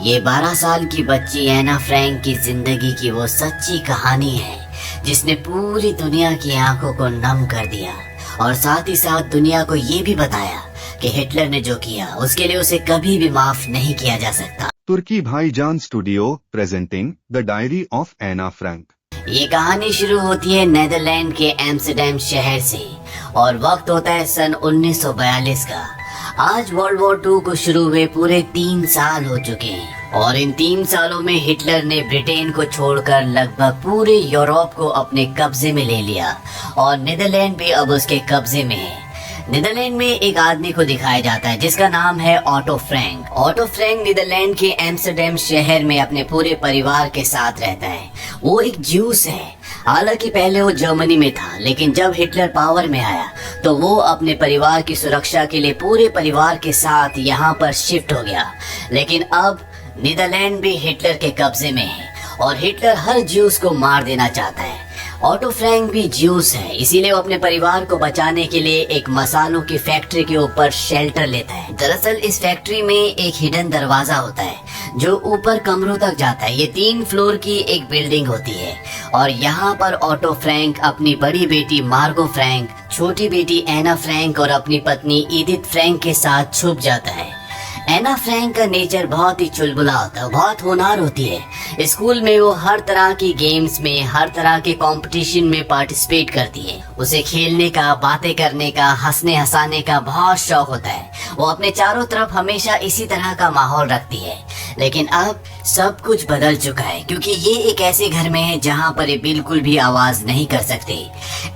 ये 12 साल की बच्ची एना फ्रैंक की जिंदगी की वो सच्ची कहानी है जिसने पूरी दुनिया की आंखों को नम कर दिया और साथ ही साथ दुनिया को ये भी बताया कि हिटलर ने जो किया उसके लिए उसे कभी भी माफ नहीं किया जा सकता। Turki Bhaijaan studio presenting the diary of Anne Frank. ये कहानी शुरू होती है नेदरलैंड के एम्स्टर्डम शहर से और वक्त होता है सन 1942 का। आज वर्ल्ड वॉर 2 को शुरू हुए पूरे 3 साल हो चुके हैं और इन 3 सालों में हिटलर ने ब्रिटेन को छोड़कर लगभग पूरे यूरोप को अपने कब्जे में ले लिया और नीदरलैंड भी अब उसके कब्जे में है। नीदरलैंड में एक आदमी को दिखाया जाता है जिसका नाम है Otto Frank. Otto Frank Netherland के एम्स्टर्डम शहर में अपने पूरे परिवार के साथ रहता है। वो एक ज्यूस है। हालांकि पहले वो जर्मनी में था, लेकिन जब हिटलर पावर में आया तो वो अपने परिवार की सुरक्षा के लिए पूरे परिवार के साथ यहाँ पर शिफ्ट हो गया। लेकिन अब नीदरलैंड भी हिटलर के कब्जे में है और हिटलर हर ज्यूस को मार देना चाहता है। ऑटो फ्रैंक भी ज्यूस है, इसीलिए वो अपने परिवार को बचाने के लिए एक मसालों की फैक्ट्री के ऊपर शेल्टर लेता है। दरअसल इस फैक्ट्री में एक हिडन दरवाजा होता है जो ऊपर कमरों तक जाता है। ये 3 फ्लोर की एक बिल्डिंग होती है और यहाँ पर ऑटो फ्रैंक अपनी बड़ी बेटी मार्गो फ्रैंक, छोटी बेटी एना फ्रैंक और अपनी पत्नी एडिथ फ्रैंक के साथ छुप जाता है। एना फ्रैंक का नेचर बहुत ही चुलबुला होता है, बहुत होनहार होती है। स्कूल में वो हर तरह की गेम्स में, हर तरह के कंपटीशन में पार्टिसिपेट करती है। उसे खेलने का, बातें करने का, हंसने हंसाने का बहुत शौक होता है। वो अपने चारों तरफ हमेशा इसी तरह का माहौल रखती है। लेकिन अब सब कुछ बदल चुका है क्योंकि ये एक ऐसे घर में है जहाँ पर ये बिल्कुल भी आवाज नहीं कर सकते।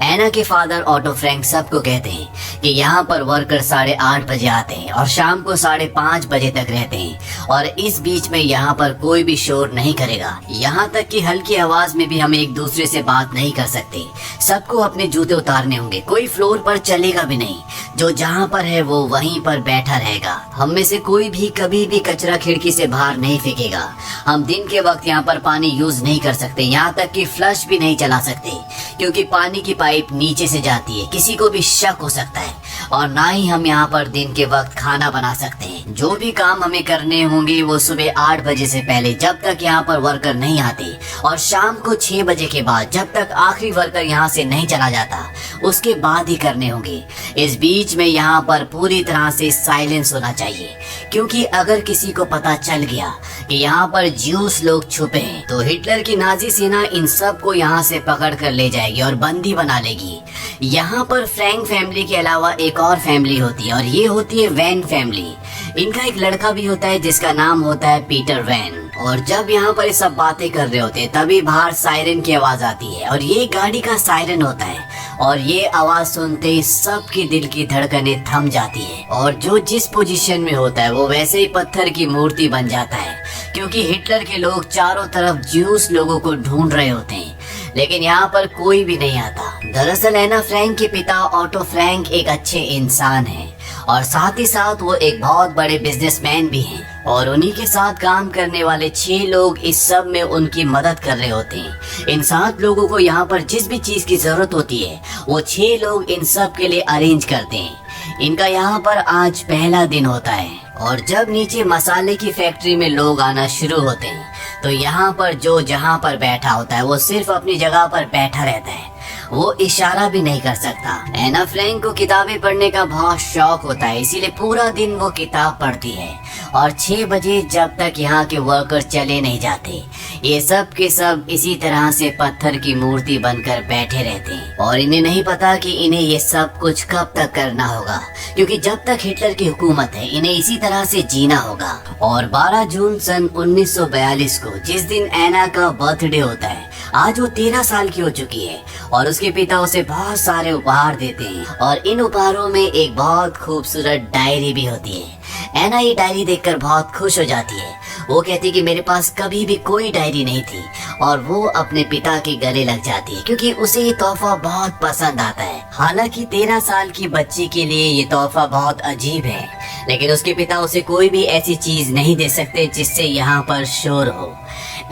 एना के फादर ऑटो फ्रैंक सबको कहते हैं कि यहाँ पर वर्कर 8:30 बजे आते हैं और शाम को 5:30 बजे तक रहते हैं और इस बीच में यहाँ पर कोई भी शोर नहीं करेगा। यहाँ तक कि हल्की आवाज में भी हम एक दूसरे से बात नहीं कर सकते। सबको अपने जूते उतारने होंगे, कोई फ्लोर पर चलेगा भी नहीं। जो जहाँ पर है वो वहीं पर बैठा रहेगा। हम में से कोई भी कभी भी कचरा खिड़की से बाहर नहीं फेंकेगा। हम दिन के वक्त यहाँ पर पानी यूज नहीं कर सकते, यहाँ तक कि फ्लश भी नहीं चला सकते क्योंकि पानी की पाइप नीचे से जाती है, किसी को भी शक हो सकता है। और ना ही हम यहाँ पर दिन के वक्त खाना बना सकते हैं। जो भी काम हमें करने होंगे वो सुबह 8 बजे से पहले, जब तक यहाँ पर वर्कर नहीं आते, और शाम को 6 बजे के बाद, जब तक आखिरी वर्कर यहाँ से नहीं चला जाता, उसके बाद ही करने होंगे। इस बीच में यहाँ पर पूरी तरह से साइलेंस होना चाहिए क्योंकि अगर किसी को पता चल गया कि यहाँ पर ज्यूस लोग छुपे हैं तो हिटलर की नाजी सेना इन सब को यहाँ से पकड़ कर ले जाएगी और बंदी बना लेगी। यहाँ पर फ्रैंक फैमिली के अलावा एक और फैमिली होती है और ये होती है वैन फैमिली। इनका एक लड़का भी होता है जिसका नाम होता है पीटर वैन। और जब यहाँ पर सब बातें कर रहे होते हैं तभी बाहर सायरन की आवाज आती है और ये गाड़ी का सायरन होता है और ये आवाज सुनते ही सबके दिल की धड़कनें थम जाती है और जो जिस पोजीशन में होता है वो वैसे ही पत्थर की मूर्ति बन जाता है क्योंकि हिटलर के लोग चारों तरफ ज्यूस लोगों को ढूंढ रहे होते हैं, लेकिन यहाँ पर कोई भी नहीं आता। दरअसल एना फ्रैंक के पिता ऑटो फ्रैंक एक अच्छे इंसान हैं और साथ ही साथ वो एक बहुत बड़े बिजनेसमैन भी हैं और उन्हीं के साथ काम करने वाले 6 लोग इस सब में उनकी मदद कर रहे होते हैं। इन 7 लोगों को यहाँ पर जिस भी चीज की जरूरत होती है वो 6 लोग इन सब के लिए अरेंज करते हैं। इनका यहाँ पर आज पहला दिन होता है और जब नीचे मसाले की फैक्ट्री में लोग आना शुरू होते हैं तो यहाँ पर जो जहाँ पर बैठा होता है वो सिर्फ अपनी जगह पर बैठा रहता है, वो इशारा भी नहीं कर सकता। एना फ्रैंक को किताबें पढ़ने का बहुत शौक होता है, इसीलिए पूरा दिन वो किताब पढ़ती है और 6 बजे जब तक यहाँ के वर्कर चले नहीं जाते ये सब के सब इसी तरह से पत्थर की मूर्ति बनकर बैठे रहते हैं और इन्हें नहीं पता कि इन्हें ये सब कुछ कब तक करना होगा क्योंकि जब तक हिटलर की हुकूमत है इन्हें इसी तरह से जीना होगा। और 12 जून सन 1942 को जिस दिन एना का बर्थडे होता है, आज वो 13 साल की हो चुकी है और उसके पिता उसे बहुत सारे उपहार देते हैं और इन उपहारों में एक बहुत खूबसूरत डायरी भी होती है। एना ये डायरी देखकर बहुत खुश हो जाती है। वो कहती कि मेरे पास कभी भी कोई डायरी नहीं थी और वो अपने पिता के गले लग जाती है क्योंकि उसे ये तोहफा बहुत पसंद आता है। हालांकि 13 साल की बच्ची के लिए ये तोहफा बहुत अजीब है, लेकिन उसके पिता उसे कोई भी ऐसी चीज नहीं दे सकते जिससे यहाँ पर शोर हो।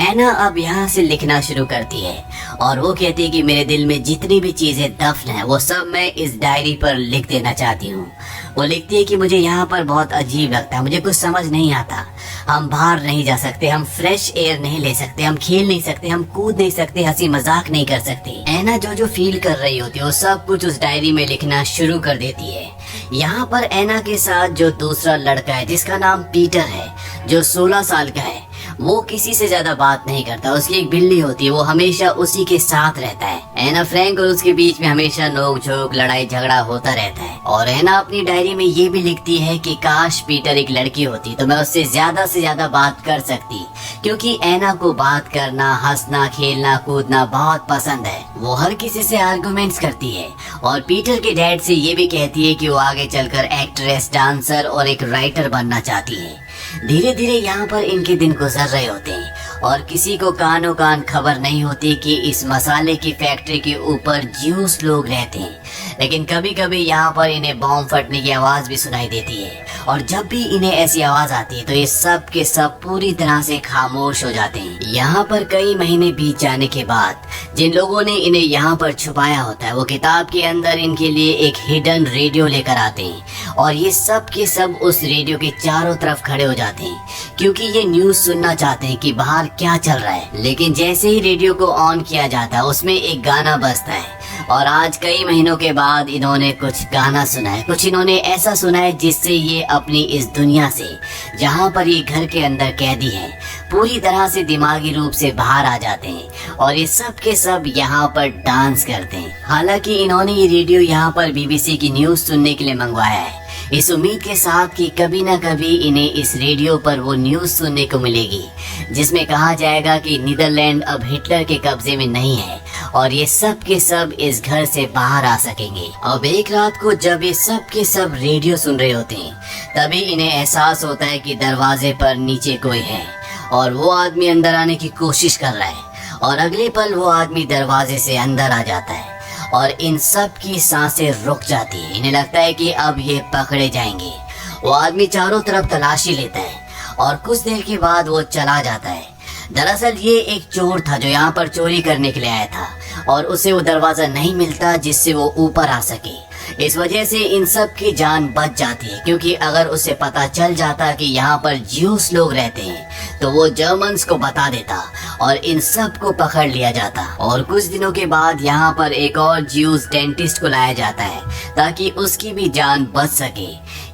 एना अब यहाँ से लिखना शुरू करती है और वो कहती है कि मेरे दिल में जितनी भी चीजें दफन है वो सब मैं इस डायरी पर लिख देना चाहती हूँ। वो लिखती है कि मुझे यहाँ पर बहुत अजीब लगता है, मुझे कुछ समझ नहीं आता। हम बाहर नहीं जा सकते, हम फ्रेश एयर नहीं ले सकते, हम खेल नहीं सकते, हम कूद नहीं सकते, हंसी मजाक नहीं कर सकते। ऐना जो जो फील कर रही होती है वो सब कुछ उस डायरी में लिखना शुरू कर देती है। यहाँ पर ऐना के साथ जो दूसरा लड़का है जिसका नाम पीटर है, जो 16 साल का है, वो किसी से ज्यादा बात नहीं करता। उसकी एक बिल्ली होती है, वो हमेशा उसी के साथ रहता है। ऐना फ्रैंक और उसके बीच में हमेशा नोक झोंक लड़ाई झगड़ा होता रहता है। और ऐना अपनी डायरी में ये भी लिखती है कि काश पीटर एक लड़की होती तो मैं उससे ज्यादा बात कर सकती, क्योंकि ऐना को बात करना, हंसना, खेलना, कूदना बहुत पसंद है। वो हर किसी से आर्गुमेंट्स करती है और पीटर के डैड से ये भी कहती है कि वो आगे चलकर एक्ट्रेस, डांसर और एक राइटर बनना चाहती है। धीरे धीरे यहाँ पर इनके दिन गुजर रहे होते हैं और किसी को कानों कान खबर नहीं होती कि इस मसाले की फैक्ट्री के ऊपर ज्यूस लोग रहते हैं। लेकिन कभी कभी यहाँ पर इन्हें बॉम्ब फटने की आवाज भी सुनाई देती है और जब भी इन्हें ऐसी आवाज आती है तो ये सब के सब पूरी तरह से खामोश हो जाते हैं। यहाँ पर कई महीने बीत जाने के बाद जिन लोगों ने इन्हें यहाँ पर छुपाया होता है वो किताब के अंदर इनके लिए एक हिडन रेडियो लेकर आते हैं और ये सब के सब उस रेडियो के चारों तरफ खड़े हो जाते हैं क्योंकि ये न्यूज सुनना चाहते हैं कि बाहर क्या चल रहा है। लेकिन जैसे ही रेडियो को ऑन किया जाता है उसमें एक गाना बजता है और आज कई महीनों के बाद इन्होंने कुछ गाना सुना है, कुछ इन्होंने ऐसा सुना है जिससे ये अपनी इस दुनिया से, जहाँ पर ये घर के अंदर कैदी है, पूरी तरह से दिमागी रूप से बाहर आ जाते हैं और ये सब के सब यहाँ पर डांस करते हैं। हालांकि इन्होंने ये रेडियो यहाँ पर बीबीसी की न्यूज सुनने के लिए मंगवाया है, इस उम्मीद के साथ कि कभी न कभी इन्हें इस रेडियो पर वो न्यूज सुनने को मिलेगी जिसमें कहा जाएगा कि नीदरलैंड अब हिटलर के कब्जे में नहीं है और ये सब के सब इस घर से बाहर आ सकेंगे। अब एक रात को जब ये सब के सब रेडियो सुन रहे होते हैं तभी इन्हें एहसास होता है कि दरवाजे पर नीचे कोई है और वो आदमी अंदर आने की कोशिश कर रहा है और अगले पल वो आदमी दरवाजे से अंदर आ जाता है और इन सब की सांसें रुक जाती है। इन्हें लगता है कि अब ये पकड़े जाएंगे। वो आदमी चारों तरफ तलाशी लेता है और कुछ देर के बाद वो चला जाता है। दरअसल ये एक चोर था जो यहाँ पर चोरी करने के लिए आया था और उसे वो दरवाजा नहीं मिलता जिससे वो ऊपर आ सके। इस वजह से इन सब की जान बच जाती है क्योंकि अगर उसे पता चल जाता कि यहाँ पर ज्यूस लोग रहते हैं तो वो जर्मन्स को बता देता और इन सब को पकड़ लिया जाता। और कुछ दिनों के बाद यहाँ पर एक और ज्यूस डेंटिस्ट को लाया जाता है ताकि उसकी भी जान बच सके।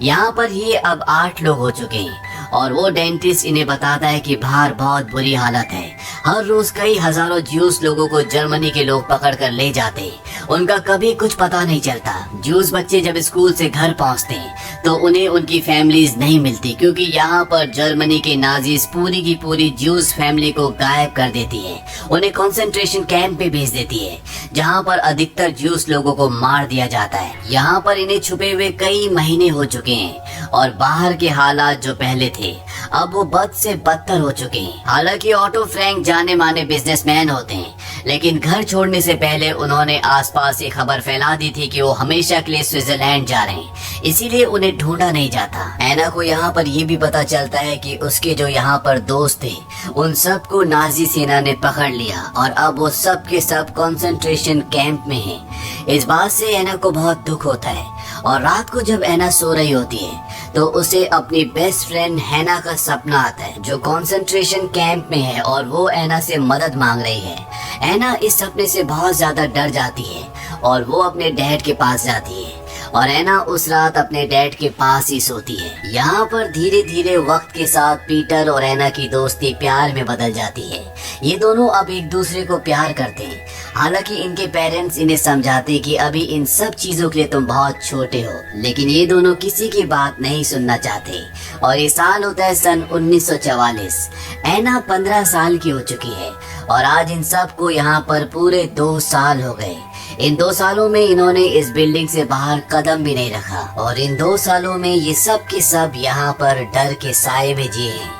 यहाँ पर ये अब 8 लोग हो चुके हैं और वो डेंटिस्ट इन्हें बताता है कि बाहर बहुत बुरी हालत है। हर रोज कई हजारों ज्यूस लोगों को जर्मनी के लोग पकड़ कर ले जाते हैं, उनका कभी कुछ पता नहीं चलता। ज्यूस बच्चे जब स्कूल से घर पहुंचते हैं तो उन्हें उनकी फैमिलीज नहीं मिलती क्योंकि यहाँ पर जर्मनी के नाजीज पूरी की पूरी ज्यूस फैमिली को गायब कर देती है, उन्हें कंसंट्रेशन कैंप पे भेज देती है जहाँ पर अधिकतर ज्यूस लोगों को मार दिया जाता है। यहाँ पर इन्हें छुपे हुए कई महीने हो चुके हैं और बाहर के हालात जो पहले थे अब वो बद से बदतर हो चुके हैं। हालांकि ऑटो फ्रैंक जाने माने बिजनेसमैन होते हैं लेकिन घर छोड़ने से पहले उन्होंने आसपास ये खबर फैला दी थी कि वो हमेशा के लिए स्विट्जरलैंड जा रहे हैं, इसीलिए उन्हें ढूंढा नहीं जाता। ऐना को यहाँ पर ये भी पता चलता है कि उसके जो यहाँ पर दोस्त थे उन सबको नाजी सेना ने पकड़ लिया और अब वो सब के सब कंसंट्रेशन कैंप में हैं। इस बात से ऐना को बहुत दुख होता है और रात को जब ऐना सो रही होती है तो उसे अपनी बेस्ट फ्रेंड हैना का सपना आता है जो कंसंट्रेशन कैंप में है और वो ऐना से मदद मांग रही है। ऐना इस सपने से बहुत ज्यादा डर जाती है और वो अपने डैड के पास जाती है और ऐना उस रात अपने डैड के पास ही सोती है। यहाँ पर धीरे धीरे वक्त के साथ पीटर और ऐना की दोस्ती प्यार में बदल जाती है। ये दोनों अब एक दूसरे को प्यार करते हैं। हालांकि इनके पेरेंट्स इन्हें समझाते कि अभी इन सब चीजों के लिए तुम बहुत छोटे हो, लेकिन ये दोनों किसी की बात नहीं सुनना चाहते। और ये साल होता है सन 1944। ऐना 15 साल की हो चुकी है और आज इन सब को यहाँ पर पूरे 2 साल हो गए। इन 2 सालों में इन्होंने इस बिल्डिंग से बाहर कदम भी नहीं रखा और इन 2 सालों में ये सब के सब यहाँ पर डर के साए में जिए हैं।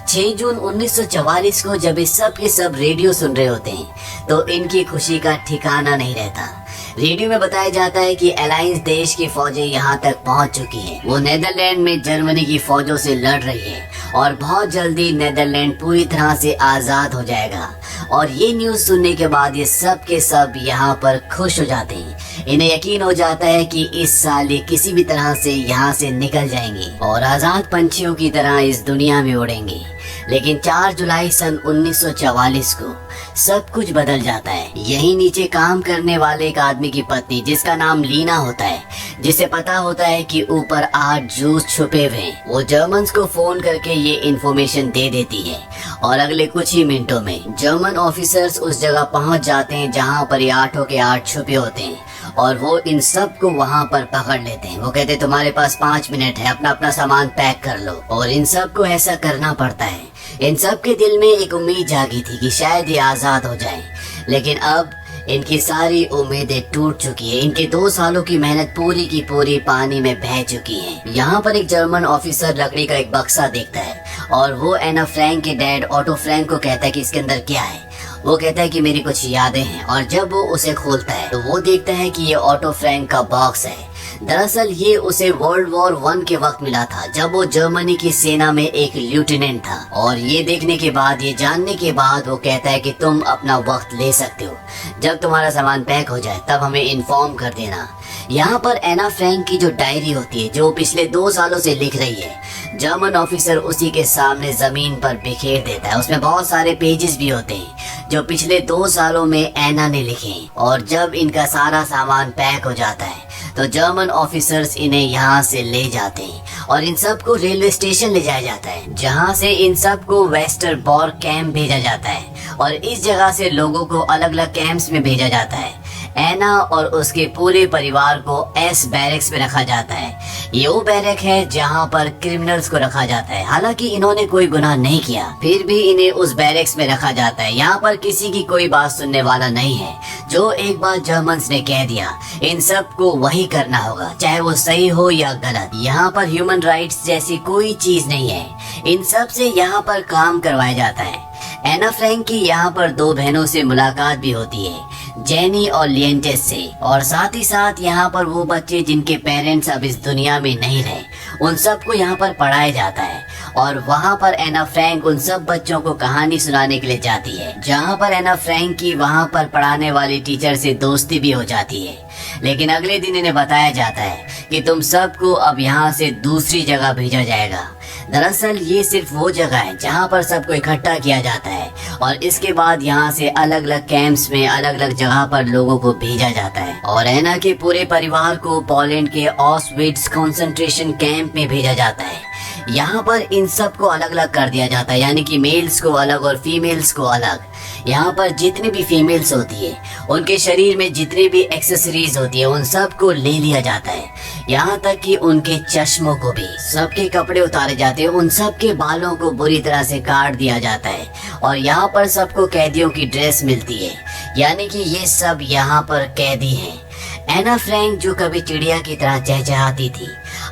6 जून 1944 को जब ये सब के सब रेडियो सुन रहे होते हैं तो इनकी खुशी का ठिकाना नहीं रहता। रेडियो में बताया जाता है कि अलायंस देश की फौजें यहाँ तक पहुँच चुकी हैं। वो नेदरलैंड में जर्मनी की फौजों से लड़ रही है और बहुत जल्दी नेदरलैंड पूरी तरह से आजाद हो जाएगा। और ये न्यूज सुनने के बाद ये सब के सब यहाँ पर खुश हो जाते हैं। इन्हें यकीन हो जाता है कि इस साल ये किसी भी तरह से यहाँ से निकल जाएंगे और आजाद पंछियों की तरह इस दुनिया में उड़ेंगे। लेकिन 4 जुलाई सन 1944 को सब कुछ बदल जाता है। यही नीचे काम करने वाले एक आदमी की पत्नी, जिसका नाम लीना होता है, जिसे पता होता है कि ऊपर 8 जूस छुपे हुए हैं, वो जर्मन्स को फोन करके ये इन्फॉर्मेशन दे देती है और अगले कुछ ही मिनटों में जर्मन ऑफिसर्स उस जगह पहुंच जाते हैं जहां पर ये 8 के 8 छुपे होते हैं और वो इन सब को वहां पर पकड़ लेते हैं। वो कहते हैं तुम्हारे पास 5 मिनट है, अपना अपना सामान पैक कर लो। और इन सब को ऐसा करना पड़ता है। इन सब के दिल में एक उम्मीद जागी थी कि शायद ये आजाद हो जाएं, लेकिन अब इनकी सारी उम्मीदें टूट चुकी है। इनके 2 सालों की मेहनत पूरी की पूरी पानी में बह चुकी है। यहाँ पर एक जर्मन ऑफिसर लकड़ी का एक बक्सा देखता है और वो एना फ्रैंक के डैड ऑटो फ्रैंक को कहता है कि इसके अंदर क्या है। वो कहता है कि मेरी कुछ यादें हैं और जब वो उसे खोलता है तो वो देखता है कि ये ऑटो फ्रैंक का बॉक्स है। दरअसल ये उसे वर्ल्ड वॉर 1 के वक्त मिला था, जब वो जर्मनी की सेना में एक लेफ्टिनेंट था। और ये देखने के बाद, ये जानने के बाद वो कहता है कि तुम अपना वक्त ले सकते हो, जब तुम्हारा सामान पैक हो जाए तब हमें इन्फॉर्म कर देना। यहाँ पर एना फ्रैंक की जो डायरी होती है, जो पिछले 2 सालों से लिख रही है, जर्मन ऑफिसर उसी के सामने जमीन पर बिखेर देता है। उसमें बहुत सारे पेजेस भी होते हैं जो पिछले 2 सालों में एना ने लिखे। और जब इनका सारा सामान पैक हो जाता है तो जर्मन ऑफिसर्स इन्हें यहाँ से ले जाते हैं और इन सब को रेलवे स्टेशन ले जाया जाता है, जहाँ से इन सब को वेस्टरबॉर्ग कैंप भेजा जाता है और इस जगह से लोगों को अलग अलग कैंप्स में भेजा जाता है। एना और उसके पूरे परिवार को एस बैरक्स में रखा जाता है। ये वो बैरक है जहाँ पर क्रिमिनल्स को रखा जाता है। हालांकि इन्होंने कोई गुनाह नहीं किया, फिर भी इन्हें उस बैरक्स में रखा जाता है। यहाँ पर किसी की कोई बात सुनने वाला नहीं है। जो एक बार जर्मन्स ने कह दिया, इन सब को वही करना होगा, चाहे वो सही हो या गलत। यहाँ पर ह्यूमन राइट्स जैसी कोई चीज नहीं है। इन सब से यहाँ पर काम करवाया जाता है। एना फ्रैंक की यहाँ पर 2 बहनों से मुलाकात भी होती है, जेनी और लिएंटेस से। और साथ ही साथ यहाँ पर वो बच्चे जिनके पेरेंट्स अब इस दुनिया में नहीं रहे, उन सबको यहाँ पर पढ़ाया जाता है। और वहाँ पर एना फ्रैंक उन सब बच्चों को कहानी सुनाने के लिए जाती है, जहाँ पर एना फ्रैंक की वहाँ पर पढ़ाने वाली टीचर से दोस्ती भी हो जाती है। लेकिन अगले दिन इन्हें बताया जाता है कि तुम सबको अब यहाँ से दूसरी जगह भेजा जाएगा। दरअसल ये सिर्फ वो जगह है जहाँ पर सबको इकट्ठा किया जाता है और इसके बाद यहाँ से अलग अलग कैंप्स में अलग अलग जगह पर लोगों को भेजा जाता है। और एना के पूरे परिवार को पोलैंड के ऑस्विट्ज कंसंट्रेशन कैंप में भेजा जाता है। यहाँ पर इन सब को अलग अलग कर दिया जाता है, यानी कि मेल्स को अलग और फीमेल्स को अलग। यहाँ पर जितनी भी फीमेल्स होती है, उनके शरीर में जितनी भी एक्सेसरीज होती है, उन सब को ले लिया जाता है। यहाँ तक कि उनके चश्मों को भी, सबके कपड़े उतारे जाते हैं, उन सब के बालों को बुरी तरह से काट दिया जाता है। और यहाँ पर सबको कैदियों की ड्रेस मिलती है, यानी कि ये सब यहाँ पर कैदी हैं। एना फ्रैंक जो कभी चिड़िया की तरह चहचहाती थी,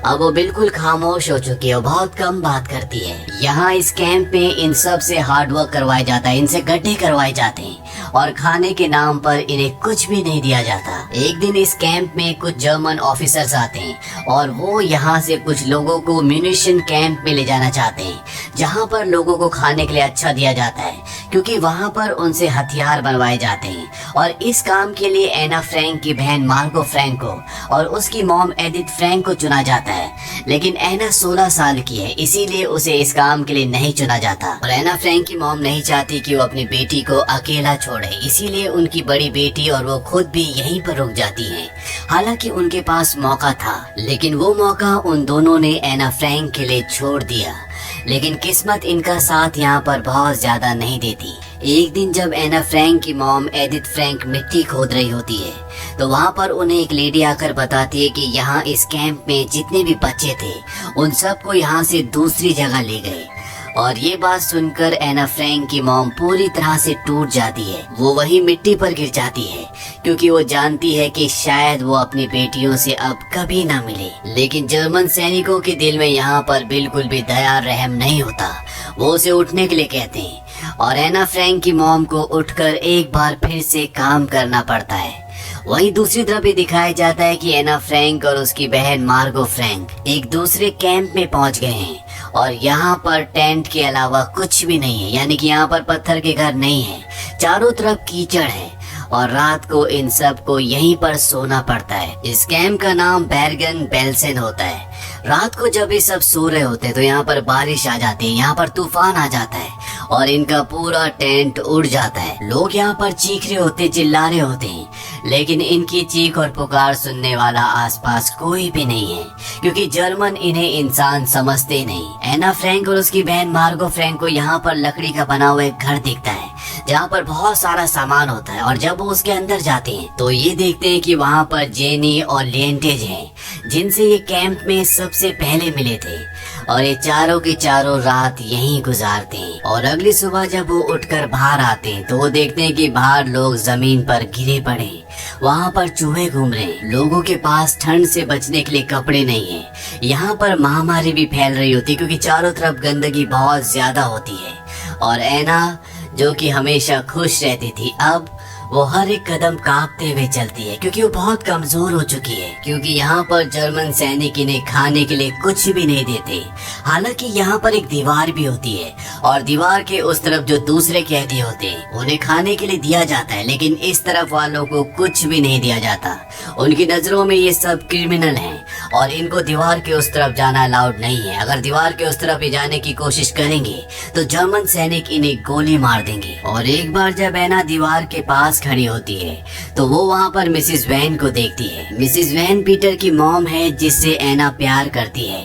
अब वो बिल्कुल खामोश हो चुकी है और बहुत कम बात करती है। यहाँ इस कैंप में इन सब से हार्ड वर्क करवाया जाता है, इनसे गड्ढे करवाए जाते हैं और खाने के नाम पर इन्हें कुछ भी नहीं दिया जाता। एक दिन इस कैंप में कुछ जर्मन ऑफिसर्स आते हैं और वो यहाँ से कुछ लोगों को म्यूनिशन कैंप में ले जाना चाहते हैं, जहाँ पर लोगों को खाने के लिए अच्छा दिया जाता है, क्योंकि वहाँ पर उनसे हथियार बनवाए जाते हैं। और इस काम के लिए एना फ्रैंक की बहन मार्गो फ्रैंक को और उसकी मॉम एडिथ फ्रैंक को चुना जाता है। लेकिन एना 16 साल की है, इसीलिए उसे इस काम के लिए नहीं चुना जाता। और एना फ्रैंक की मॉम नहीं चाहती कि वो अपनी बेटी को अकेला छोड़े, इसीलिए उनकी बड़ी बेटी और वो खुद भी यहीं पर रुक जाती हैं। हालांकि उनके पास मौका था, लेकिन वो मौका उन दोनों ने एना फ्रैंक के लिए छोड़ दिया। लेकिन किस्मत इनका साथ यहाँ पर बहुत ज्यादा नहीं देती। एक दिन जब एना फ्रैंक की मॉम एडिथ फ्रैंक मिट्टी खोद रही होती है, तो वहाँ पर उन्हें एक लेडी आकर बताती है कि यहाँ इस कैंप में जितने भी बच्चे थे, उन सबको यहाँ से दूसरी जगह ले गए। और ये बात सुनकर एना फ्रैंक की मॉम पूरी तरह से टूट जाती है। वो वही मिट्टी पर गिर जाती है, क्योंकि वो जानती है कि शायद वो अपनी बेटियों से अब कभी ना मिले। लेकिन जर्मन सैनिकों के दिल में यहाँ पर बिल्कुल भी दया रहम नहीं होता। वो उसे उठने के लिए कहते हैं और एना फ्रैंक की मॉम को उठकर एक बार फिर से काम करना पड़ता है। वहीं दूसरी तरफ भी दिखाया जाता है कि एना फ्रैंक और उसकी बहन मार्गो फ्रैंक एक दूसरे कैंप में पहुंच गए हैं और यहाँ पर टेंट के अलावा कुछ भी नहीं है, यानी कि यहाँ पर पत्थर के घर नहीं है, चारों तरफ कीचड़ है। और रात को इन सब को यहीं पर सोना पड़ता है। इस कैंप का नाम बेर्गन बेल्सन होता है। रात को जब ये सब सो रहे होते हैं तो यहाँ पर बारिश आ जाती है, यहाँ पर तूफान आ जाता है और इनका पूरा टेंट उड़ जाता है। लोग यहाँ पर चीख रहे होते, चिल्ला रहे होते हैं, लेकिन इनकी चीख और पुकार सुनने वाला आसपास कोई भी नहीं है, क्योंकि जर्मन इन्हें इंसान समझते ही नहीं। एना फ्रैंक और उसकी बहन मार्गो फ्रैंक को यहाँ पर लकड़ी का बना हुआ एक घर दिखता है जहाँ पर बहुत सारा सामान होता है, और जब वो उसके अंदर जाते हैं तो ये देखते हैं कि वहाँ पर जेनी और लिएंटेज हैं, जिनसे ये कैंप में सबसे पहले मिले थे, और ये चारों की चारों रात यहीं गुजारते हैं। और अगली सुबह जब वो उठकर बाहर आते हैं तो वो देखते हैं कि बाहर लोग जमीन पर गिरे पड़े, वहाँ पर चूहे घूम रहे हैं, लोगों के पास ठंड से बचने के लिए कपड़े नहीं है। यहाँ पर महामारी भी फैल रही होती क्योंकि चारों तरफ गंदगी बहुत ज्यादा होती है। और एना जो कि हमेशा खुश रहती थी, अब वो हर एक कदम कांपते हुए चलती है क्योंकि वो बहुत कमजोर हो चुकी है, क्योंकि यहाँ पर जर्मन सैनिक इन्हें खाने के लिए कुछ भी नहीं देते। हालांकि यहाँ पर एक दीवार भी होती है और दीवार के उस तरफ जो दूसरे कैदी होते हैं उन्हें खाने के लिए दिया जाता है, लेकिन इस तरफ वालों को कुछ भी नहीं दिया जाता। उनकी नजरों में ये सब क्रिमिनल हैं और इनको दीवार के उस तरफ जाना अलाउड नहीं है। अगर दीवार के उस तरफ ये जाने की कोशिश करेंगे तो जर्मन सैनिक इन्हें गोली मार देंगे। और एक बार जब एना दीवार के पास खड़ी होती है तो वो वहाँ पर मिसिस वैन को देखती है। मिसिस वैन पीटर की मॉम है जिससे एना प्यार करती है।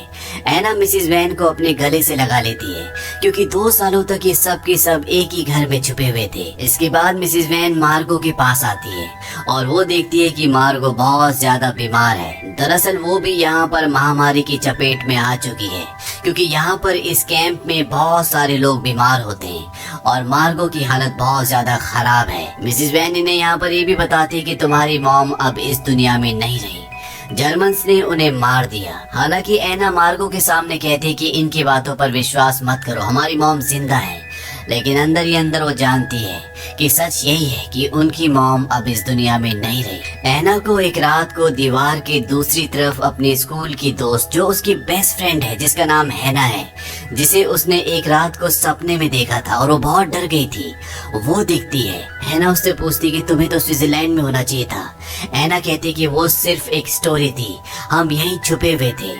एना मिसिस वैन को अपने गले से लगा लेती है क्योंकि 2 सालों तक ये सब के सब एक ही घर में छुपे हुए थे। इसके बाद मिसिस वैन मार्गो के पास आती है और वो देखती है कि मार्गो बहुत ज्यादा बीमार है। दरअसल वो भी यहाँ पर महामारी की चपेट में आ चुकी है क्योंकि यहाँ पर इस कैंप में बहुत सारे लोग बीमार होते हैं और मार्गो की हालत बहुत ज्यादा खराब है। मिसिस वैन इन्हें यहाँ पर ये भी बताती है कि तुम्हारी मॉम अब इस दुनिया में नहीं रही, जर्मन्स ने उन्हें मार दिया। हालांकि एना मार्गो के सामने कहती है कि इनकी बातों पर विश्वास मत करो, हमारी मॉम जिंदा है, लेकिन अंदर ही अंदर वो जानती है कि सच यही है कि उनकी मॉम अब इस दुनिया में नहीं रही। एना को एक रात को दीवार के दूसरी तरफ अपने स्कूल की दोस्त जो उसकी बेस्ट फ्रेंड है जिसका नाम हैना है, जिसे उसने एक रात को सपने में देखा था और वो बहुत डर गई थी, वो दिखती है। हैना उससे पूछती कि तुम्हें तो स्विट्जरलैंड में होना चाहिए था। एना कहती कि वो सिर्फ एक स्टोरी थी, हम यहीं छुपे हुए थे।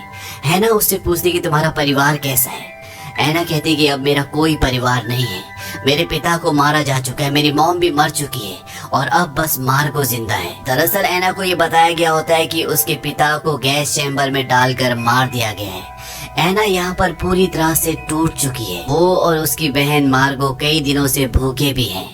हैना उससे पूछती कि तुम्हारा परिवार कैसा है। एना कहती कि अब मेरा कोई परिवार नहीं है, मेरे पिता को मारा जा चुका है, मेरी मॉम भी मर चुकी है और अब बस मार्गो जिंदा है। दरअसल एना को ये बताया गया होता है कि उसके पिता को गैस चैम्बर में डालकर मार दिया गया है। एना यहाँ पर पूरी तरह से टूट चुकी है। वो और उसकी बहन मार्गो कई दिनों से भूखे भी हैं।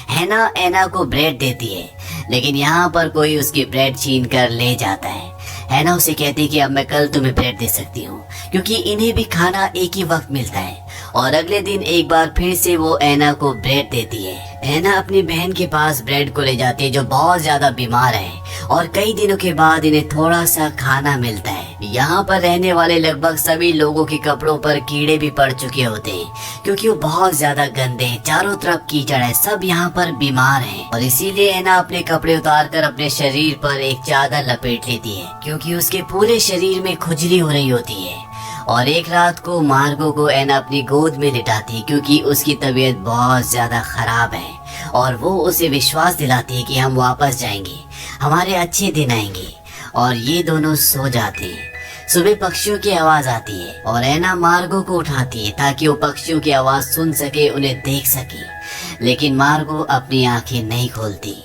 हैना एना को ब्रेड देती है, लेकिन यहाँ पर कोई उसकी ब्रेड छीन कर ले जाता है। हैना उसे कहती है कि अब मैं कल तुम्हें ब्रेड दे सकती हूँ, क्योंकि इन्हें भी खाना एक ही वक्त मिलता है। और अगले दिन एक बार फिर से वो एना को ब्रेड देती है। एना अपनी बहन के पास ब्रेड को ले जाती है जो बहुत ज्यादा बीमार है और कई दिनों के बाद इन्हें थोड़ा सा खाना मिलता है। यहाँ पर रहने वाले लगभग सभी लोगों के कपड़ों पर कीड़े भी पड़ चुके होते हैं क्योंकि वो बहुत ज्यादा गंदे हैं, चारों तरफ कीचड़ है, सब यहाँ पर बीमार हैं। और इसीलिए एना अपने कपड़े उतार कर अपने शरीर पर एक चादर लपेट लेती है क्योंकि उसके पूरे शरीर में खुजली हो रही होती है। और एक रात को मार्गो को एना अपनी गोद में लिटाती है क्योंकि उसकी तबीयत बहुत ज्यादा खराब है और वो उसे विश्वास दिलाती है कि हम वापस जाएंगे, हमारे अच्छे दिन आएंगे। और ये दोनों सो जाते हैं। सुबह पक्षियों की आवाज आती है और एना मार्गो को उठाती है ताकि वो पक्षियों की आवाज सुन सके, उन्हें देख सके, लेकिन मार्गो अपनी आंखें नहीं खोलती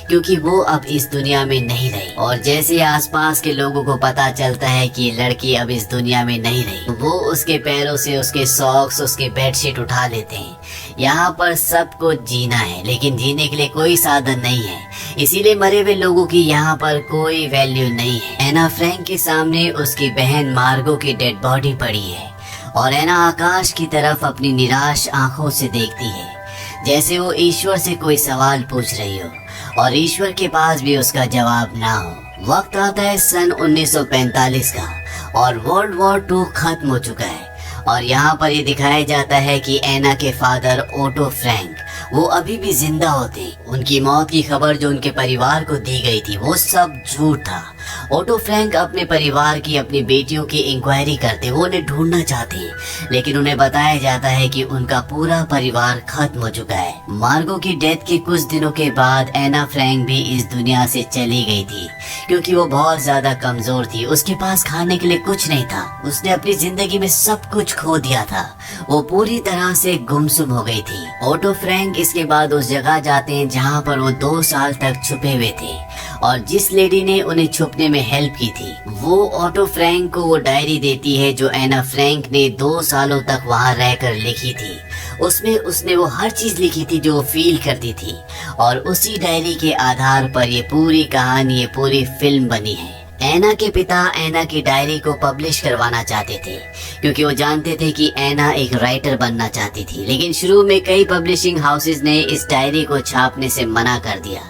क्योंकि वो अब इस दुनिया में नहीं रही। और जैसे आसपास के लोगों को पता चलता है कि ये लड़की अब इस दुनिया में नहीं रही, वो उसके पैरों से उसके सॉक्स, उसके बेडशीट उठा लेते हैं। यहाँ पर सबको जीना है, लेकिन जीने के लिए कोई साधन नहीं है, इसीलिए मरे हुए लोगों की यहाँ पर कोई वैल्यू नहीं है। एना फ्रैंक के सामने उसकी बहन मार्गो की डेड बॉडी पड़ी है और एना आकाश की तरफ अपनी निराश आंखों से देखती है जैसे वो ईश्वर से कोई सवाल पूछ रही हो और ईश्वर के पास भी उसका जवाब ना हो। वक्त आता है सन 1945 का और वर्ल्ड वॉर 2 खत्म हो चुका है और यहाँ पर ये दिखाया जाता है कि एना के फादर ओटो फ्रैंक वो अभी भी जिंदा होते। उनकी मौत की खबर जो उनके परिवार को दी गई थी वो सब झूठ था ओटो फ्रैंक अपने परिवार की, अपनी बेटियों की इंक्वायरी करते, वो उन्हें ढूंढना चाहते हैं, लेकिन उन्हें बताया जाता है कि उनका पूरा परिवार खत्म हो चुका है। मार्गो की डेथ के कुछ दिनों के बाद एना फ्रैंक भी इस दुनिया से चली गई थी, क्योंकि वो बहुत ज्यादा कमजोर थी। उसके पास खाने के लिए कुछ नहीं था। उसने अपनी जिंदगी में सब कुछ खो दिया था। वो पूरी तरह से गुमसुम हो गई थी। ओटो फ्रैंक इसके बाद उस जगह जाते हैं जहाँ पर वो 2 साल तक छुपे हुए थे, और जिस लेडी ने उन्हें छुपने में हेल्प की थी वो ओटो फ्रैंक को वो डायरी देती है जो एना फ्रैंक ने 2 सालों तक वहाँ रहकर लिखी थी। उसमें उसने वो हर चीज लिखी थी जो वो फील करती थी, और उसी डायरी के आधार पर ये पूरी कहानी, ये पूरी फिल्म बनी है। एना के पिता एना की डायरी को पब्लिश करवाना चाहते थे, क्योंकि वो जानते थे कि एना एक राइटर बनना चाहती थी, लेकिन शुरू में कई पब्लिशिंग हाउसेज ने इस डायरी को छापने से मना कर दिया,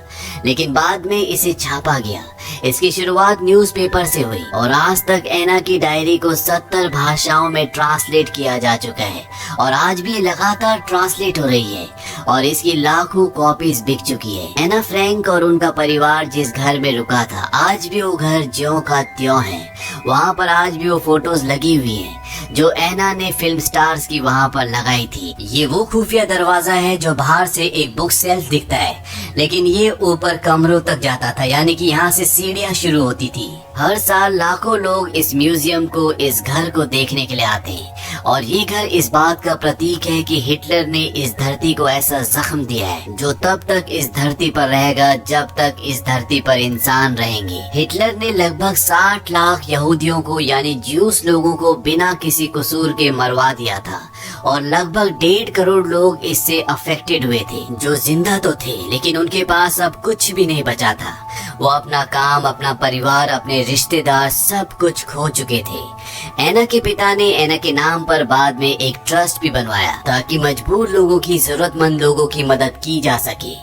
लेकिन बाद में इसे छापा गया। इसकी शुरुआत न्यूज़पेपर से हुई, और आज तक एना की डायरी को 70 भाषाओं में ट्रांसलेट किया जा चुका है, और आज भी लगातार ट्रांसलेट हो रही है, और इसकी लाखों कॉपीज बिक चुकी है। एना फ्रैंक और उनका परिवार जिस घर में रुका था, आज भी वो घर ज्यों का त्यों है। वहाँ पर आज भी वो फोटोज लगी हुई हैं जो एना ने फिल्म स्टार्स की वहाँ पर लगाई थी। ये वो खुफिया दरवाजा है जो बाहर से एक बुक सेल्फ दिखता है, लेकिन ये ऊपर कमरों तक जाता था, यानी कि यहाँ से सीढ़ियाँ शुरू होती थी। हर साल लाखों लोग इस म्यूजियम को, इस घर को देखने के लिए आते हैं, और ये घर इस बात का प्रतीक है कि हिटलर ने इस धरती को ऐसा जख्म दिया है जो तब तक इस धरती पर रहेगा जब तक इस धरती पर इंसान रहेंगे। हिटलर ने लगभग 60 लाख यहूदियों को, यानी ज्यूस लोगों को बिना किसी कसूर के मरवा दिया था, और लगभग 1.5 करोड़ लोग इससे अफेक्टेड हुए थे, जो जिंदा तो थे लेकिन उनके पास अब कुछ भी नहीं बचा था। वो अपना काम, अपना परिवार, अपने रिश्तेदार सब कुछ खो चुके थे। एना के पिता ने एना के नाम पर बाद में एक ट्रस्ट भी बनवाया ताकि मजबूर लोगों की, जरूरतमंद लोगों की मदद की जा सके।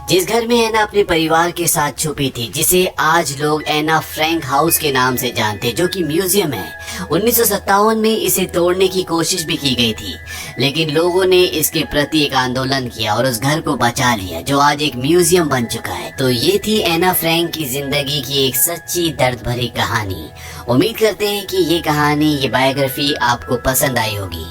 जिस घर में एना अपने परिवार के साथ छुपी थी, जिसे आज लोग एना फ्रैंक हाउस के नाम से जानते, जो कि म्यूजियम है, 1957 में इसे तोड़ने की कोशिश भी की गई थी, लेकिन लोगों ने इसके प्रति एक आंदोलन किया और उस घर को बचा लिया, जो आज एक म्यूजियम बन चुका है। तो ये थी एना फ्रैंक की जिंदगी की एक सच्ची दर्द भरी कहानी। उम्मीद करते हैं कि ये कहानी, ये बायोग्राफी आपको पसंद आई होगी।